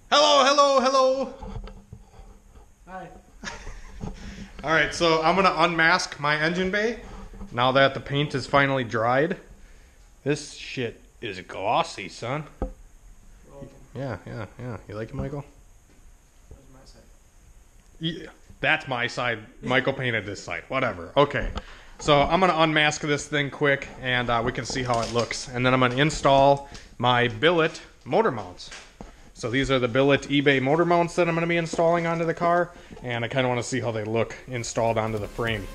Hello, hello, hello. Hi. Alright, so I'm gonna unmask my engine bay now that the paint is finally dried. This shit is glossy, son. Yeah. You like it, Michael? That's my side. Yeah, that's my side. Michael painted this side. Whatever. Okay. So I'm gonna unmask this thing quick and we can see how it looks. And then I'm gonna install my Billet motor mounts. So these are the Billet eBay motor mounts that I'm going to be installing onto the car, and I kind of want to see how they look installed onto the frame.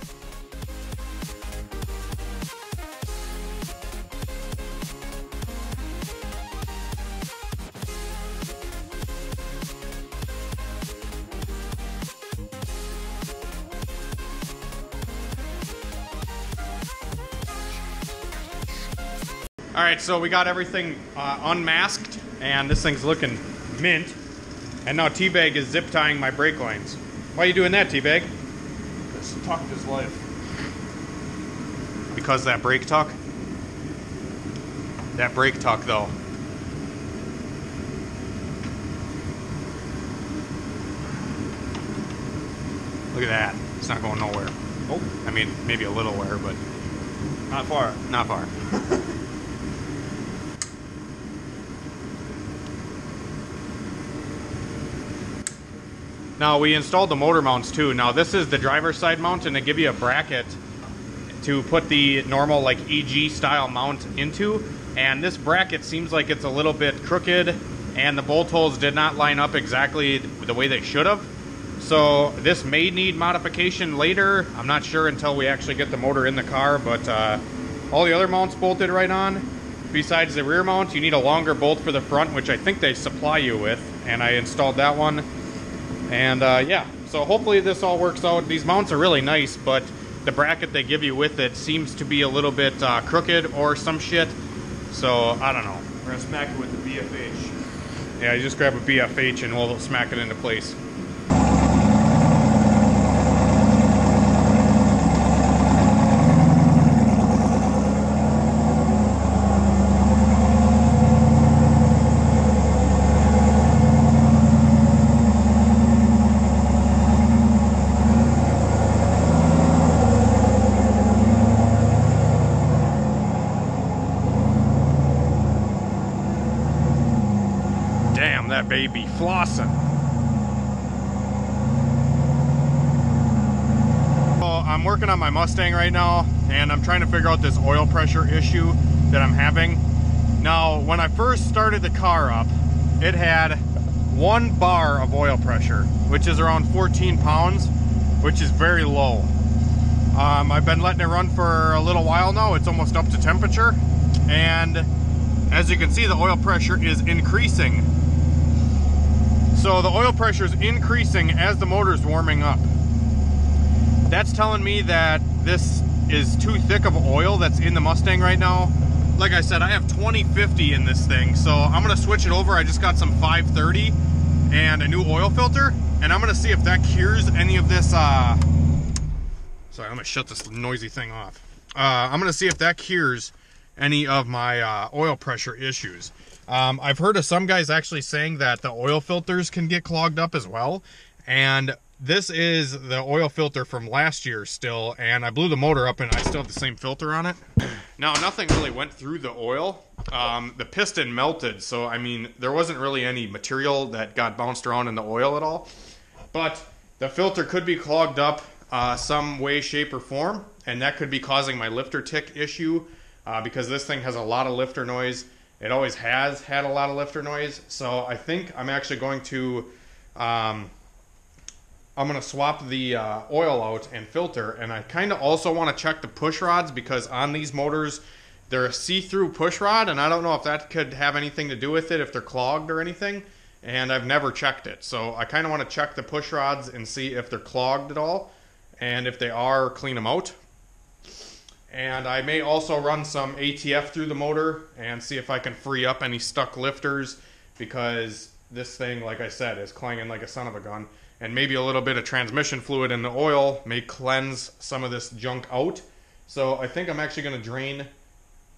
Alright, so we got everything unmasked, and this thing's looking mint. And now T-Bag is zip tying my brake lines. Why are you doing that, T-Bag? This tucked his life. Because that brake tuck? That brake tuck, though. Look at that. It's not going nowhere. Oh, I mean, maybe a little where, but Not far. not far. Now, we installed the motor mounts too. Now, this is the driver's side mount, and they give you a bracket to put the normal, like, EG style mount into. And this bracket seems like it's a little bit crooked, and the bolt holes did not line up exactly the way they should have. So, this may need modification later. I'm not sure until we actually get the motor in the car, but all the other mounts bolted right on. Besides the rear mount, you need a longer bolt for the front, which I think they supply you with, and I installed that one. And yeah, so hopefully this all works out. These mounts are really nice, but the bracket they give you with it seems to be a little bit crooked or some shit. So, I don't know. We're gonna smack it with the BFH. Yeah, you just grab a BFH and we'll smack it into place. Damn, that baby flossing. Well, I'm working on my Mustang right now, and I'm trying to figure out this oil pressure issue that I'm having. Now, when I first started the car up, it had 1 bar of oil pressure, which is around 14 pounds, which is very low. I've been letting it run for a little while now. It's almost up to temperature, and as you can see, the oil pressure is increasing. So the oil pressure is increasing as the motor is warming up. That's telling me that this is too thick of oil that's in the Mustang right now. Like I said, I have 2050 in this thing, so I'm gonna switch it over. I just got some 530 and a new oil filter, and I'm gonna see if that cures any of this, sorry, I'm gonna shut this noisy thing off. I'm gonna see if that cures any of my oil pressure issues. I've heard of some guys actually saying that the oil filters can get clogged up as well, and this is the oil filter from last year still, and I blew the motor up and I still have the same filter on it. Now, nothing really went through the oil. The piston melted, so I mean, there wasn't really any material that got bounced around in the oil at all, but the filter could be clogged up some way, shape, or form, and that could be causing my lifter tick issue, because this thing has a lot of lifter noise. It always has had a lot of lifter noise, so I think I'm actually going to swap the oil out and filter, and I kind of also want to check the push rods, because on these motors they're a see-through push rod, and I don't know if that could have anything to do with it, if they're clogged or anything, and I've never checked it. So I kind of want to check the push rods and see if they're clogged at all, and if they are, clean them out. And I may also run some ATF through the motor and see if I can free up any stuck lifters, because this thing, like I said, is clanging like a son of a gun. And maybe a little bit of transmission fluid in the oil may cleanse some of this junk out. So I think I'm actually going to drain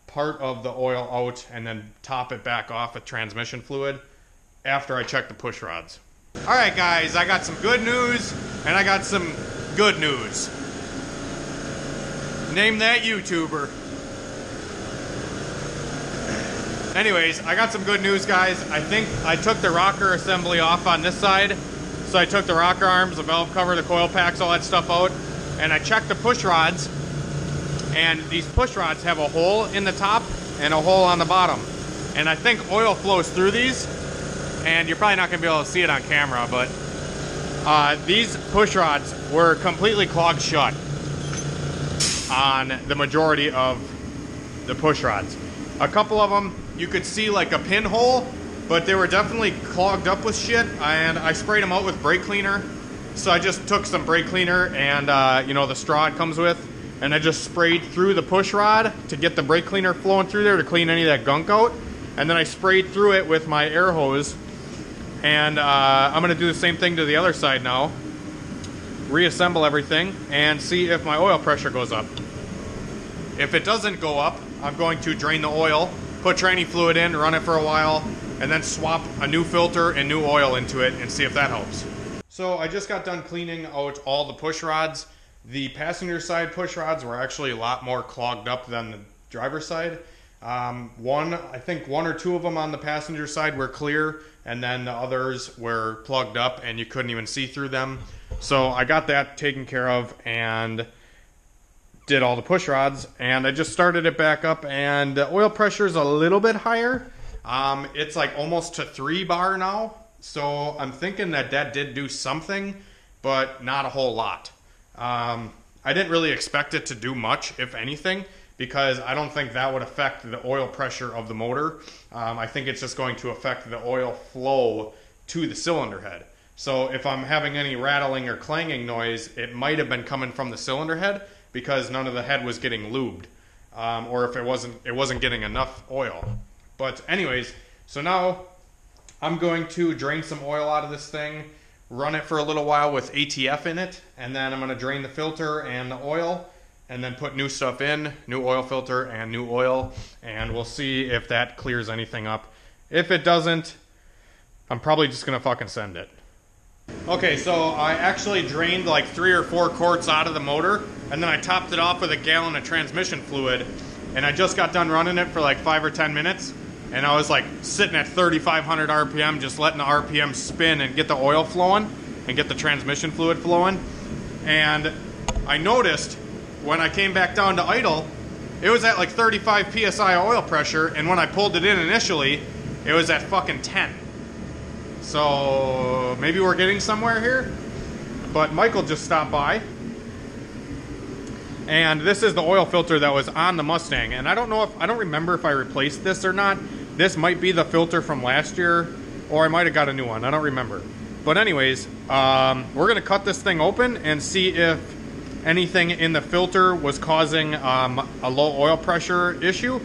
part of the oil out and then top it back off with transmission fluid. after I check the push rods. All right, guys, I got some good news and I got some good news. Name that YouTuber. Anyways, I got some good news, guys. I think I took the rocker assembly off on this side. So I took the rocker arms, the valve cover, the coil packs, all that stuff out, and I checked the push rods. And these push rods have a hole in the top and a hole on the bottom. And I think oil flows through these. And you're probably not gonna be able to see it on camera, but these push rods were completely clogged shut on the majority of the push rods. A couple of them, you could see like a pinhole, but they were definitely clogged up with shit, and I sprayed them out with brake cleaner. So I just took some brake cleaner and, you know, the straw it comes with, and I just sprayed through the push rod to get the brake cleaner flowing through there to clean any of that gunk out. And then I sprayed through it with my air hose. And I'm gonna do the same thing to the other side now. Reassemble everything and see if my oil pressure goes up. If it doesn't go up, I'm going to drain the oil, put tranny fluid in, run it for a while, and then swap a new filter and new oil into it and see if that helps. So I just got done cleaning out all the push rods. The passenger side push rods were actually a lot more clogged up than the driver's side. I think one or two of them on the passenger side were clear, and then the others were plugged up and you couldn't even see through them. So I got that taken care of and did all the push rods, and I just started it back up, and the oil pressure is a little bit higher. It's like almost to 3 bar now, so I'm thinking that that did do something, but not a whole lot. I didn't really expect it to do much, if anything, because I don't think that would affect the oil pressure of the motor. I think it's just going to affect the oil flow to the cylinder head. So if I'm having any rattling or clanging noise, it might have been coming from the cylinder head because none of the head was getting lubed, or if it wasn't getting enough oil. But anyways, so now I'm going to drain some oil out of this thing, run it for a little while with ATF in it, and then I'm going to drain the filter and the oil, and then put new stuff in, new oil filter and new oil, and we'll see if that clears anything up. If it doesn't, I'm probably just going to fucking send it. Okay, so I actually drained like 3 or 4 quarts out of the motor, and then I topped it off with a gallon of transmission fluid, and I just got done running it for like 5 or 10 minutes, and I was like sitting at 3,500 RPM, just letting the RPM spin and get the oil flowing and get the transmission fluid flowing. And I noticed when I came back down to idle, it was at like 35 PSI oil pressure, and when I pulled it in initially, it was at fucking 10. So maybe we're getting somewhere here. But Michael just stopped by, and this is the oil filter that was on the Mustang, and I don't remember if I replaced this or not. This might be the filter from last year, or I might have got a new one. I don't remember. But anyways, we're gonna cut this thing open and see if anything in the filter was causing a low oil pressure issue.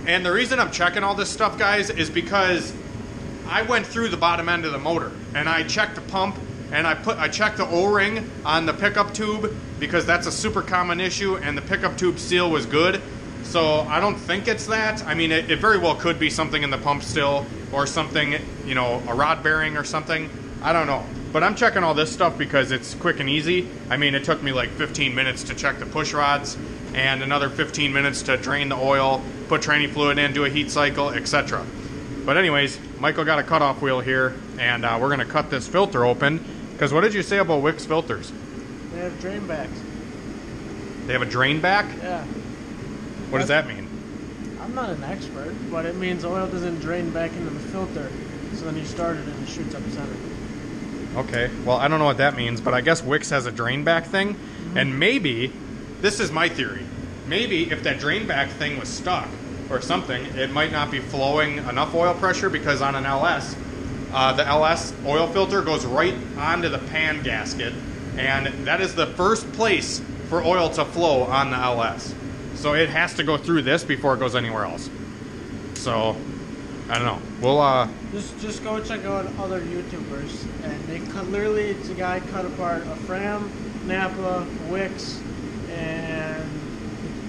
And the reason I'm checking all this stuff, guys, is because I went through the bottom end of the motor and I checked the pump, and I checked the O-ring on the pickup tube because that's a super common issue, and the pickup tube seal was good. So I don't think it's that. I mean, it very well could be something in the pump still, or something, you know, a rod bearing or something. I don't know. But I'm checking all this stuff because it's quick and easy. I mean, it took me like 15 minutes to check the push rods, and another 15 minutes to drain the oil, put tranny fluid in, do a heat cycle, etc. But anyways, Michael got a cutoff wheel here, and we're gonna cut this filter open. Because what did you say about Wix filters? They have drain backs. They have a drain back? Yeah. What does that mean? I'm not an expert, but it means oil doesn't drain back into the filter. So then you start it and it shoots up center. Okay, well, I don't know what that means, but I guess Wix has a drain back thing. And maybe, this is my theory, maybe if that drain back thing was stuck or something, it might not be flowing enough oil pressure, because on an LS, the LS oil filter goes right onto the pan gasket, and that is the first place for oil to flow on the LS. So it has to go through this before it goes anywhere else. So, I don't know. We'll, Just go check out other YouTubers, and they cut, literally, it's a guy cut apart a Fram, Napa, Wix, and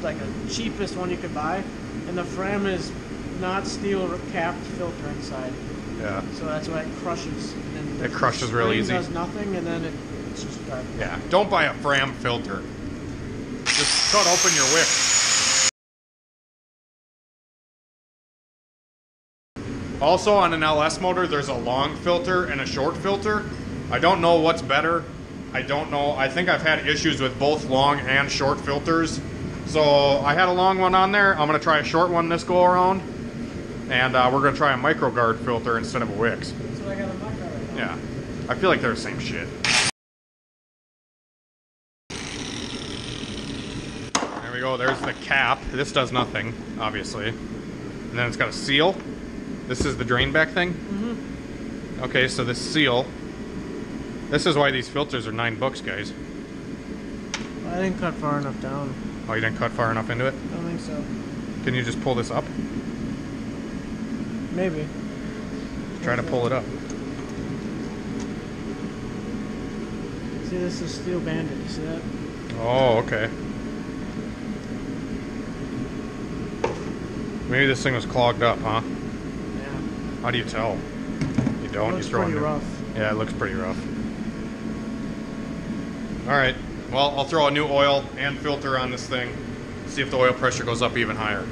like a cheapest one you could buy. And the Fram is not steel capped filter inside. Yeah. So that's why it crushes. And It crushes real easy. Does nothing, and then it's just garbage. Yeah. Don't buy a Fram filter. Just cut open your wick. Also, on an LS motor, there's a long filter and a short filter. I don't know what's better. I don't know. I think I've had issues with both long and short filters. So I had a long one on there. I'm going to try a short one this go around. And we're going to try a microguard filter instead of a Wix. That's what I got on my car right now. Yeah. I feel like they're the same shit. There we go. There's the cap. This does nothing, obviously. And then it's got a seal. This is the drain back thing? Mm-hmm. Okay, so this seal. This is why these filters are $9, guys. I didn't cut far enough down. Oh, you didn't cut far enough into it? I don't think so. Can you just pull this up? Maybe. Try to pull it up. See, this is steel banded. You see that? Oh, okay. Maybe this thing was clogged up, huh? Yeah. How do you tell? You don't? It looks You throw it pretty in. rough. Yeah, it looks pretty rough. Alright, well, I'll throw a new oil and filter on this thing. See if the oil pressure goes up even higher.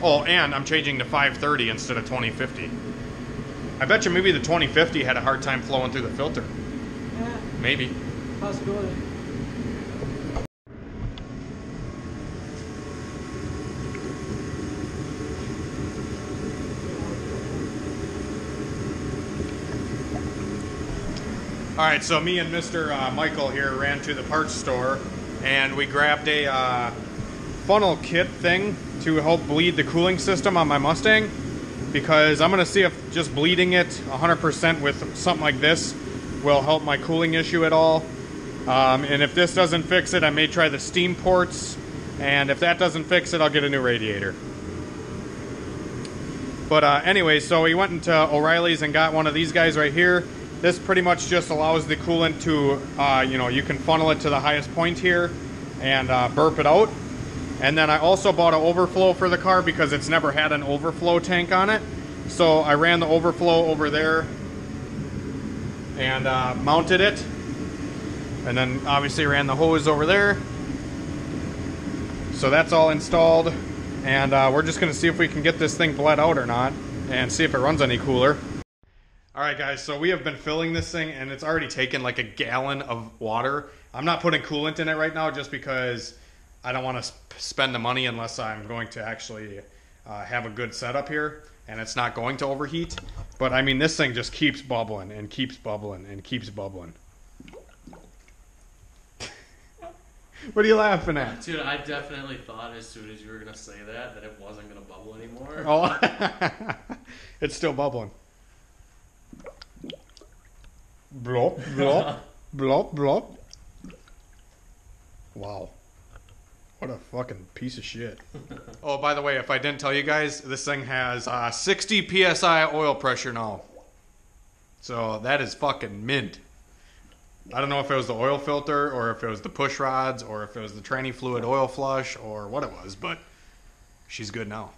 Oh, and I'm changing to 530 instead of 2050. I bet you maybe the 2050 had a hard time flowing through the filter. Yeah, Maybe. possibility. Alright, so me and Mr. Michael here ran to the parts store and we grabbed a funnel kit thing to help bleed the cooling system on my Mustang, because I'm going to see if just bleeding it 100% with something like this will help my cooling issue at all. And if this doesn't fix it, I may try the steam ports, and if that doesn't fix it, I'll get a new radiator. But anyway, so we went into O'Reilly's and got one of these guys right here. This pretty much just allows the coolant to, you know, you can funnel it to the highest point here and burp it out. And then I also bought an overflow for the car because it's never had an overflow tank on it. So I ran the overflow over there and mounted it. And then obviously ran the hose over there. So that's all installed. And we're just going to see if we can get this thing bled out or not and see if it runs any cooler. Alright guys, so we have been filling this thing and it's already taken like a gallon of water. I'm not putting coolant in it right now just because I don't want to spend the money unless I'm going to actually have a good setup here and it's not going to overheat. But I mean, this thing just keeps bubbling and keeps bubbling and keeps bubbling. What are you laughing at? Dude, I definitely thought as soon as you were going to say that it wasn't going to bubble anymore. Oh, it's still bubbling. Blop, blop, blop, blop. Wow. What a fucking piece of shit. Oh, by the way, if I didn't tell you guys, this thing has 60 PSI oil pressure now. So that is fucking mint. I don't know if it was the oil filter or if it was the push rods or if it was the tranny fluid oil flush or what it was, but she's good now.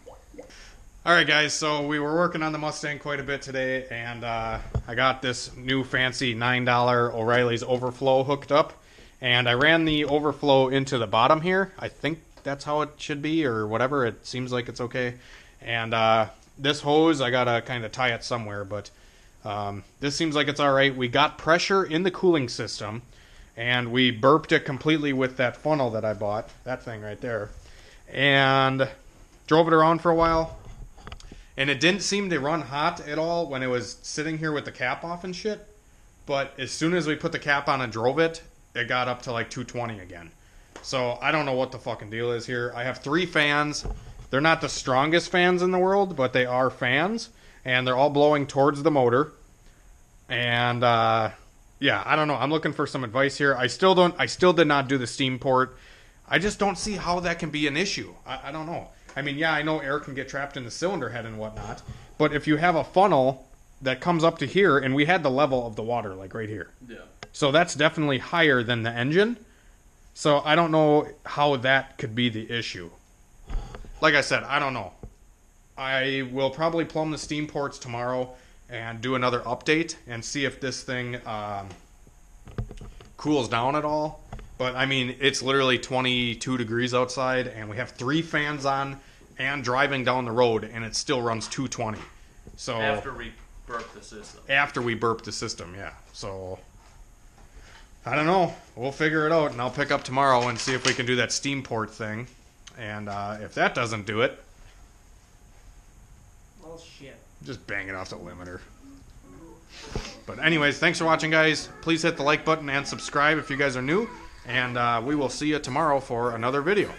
Alright guys, so we were working on the Mustang quite a bit today, and I got this new fancy $9 O'Reilly's overflow hooked up, and I ran the overflow into the bottom here. I think that's how it should be, or whatever. It seems like it's okay. And this hose, I gotta kind of tie it somewhere, but this seems like it's alright. We got pressure in the cooling system, and we burped it completely with that funnel that I bought, that thing right there, and drove it around for a while. And it didn't seem to run hot at all when it was sitting here with the cap off and shit. But as soon as we put the cap on and drove it, it got up to like 220 again. So I don't know what the fucking deal is here. I have 3 fans. They're not the strongest fans in the world, but they are fans. And they're all blowing towards the motor. And yeah, I don't know. I'm looking for some advice here. I still did not do the steam port. I just don't see how that can be an issue. I don't know. I mean, yeah, I know air can get trapped in the cylinder head and whatnot, but if you have a funnel that comes up to here, and we had the level of the water, like right here. Yeah. So that's definitely higher than the engine. So I don't know how that could be the issue. Like I said, I don't know. I will probably plumb the steam ports tomorrow and do another update and see if this thing cools down at all. But I mean, it's literally 22 degrees outside, and we have 3 fans on and driving down the road, and it still runs 220. So After we burp the system. after we burp the system, yeah. So I don't know. We'll figure it out, and I'll pick up tomorrow and see if we can do that steam port thing. And if that doesn't do it, Well, shit. just bang it off the limiter. But anyways, thanks for watching, guys. Please hit the like button and subscribe if you guys are new. And we will see you tomorrow for another video.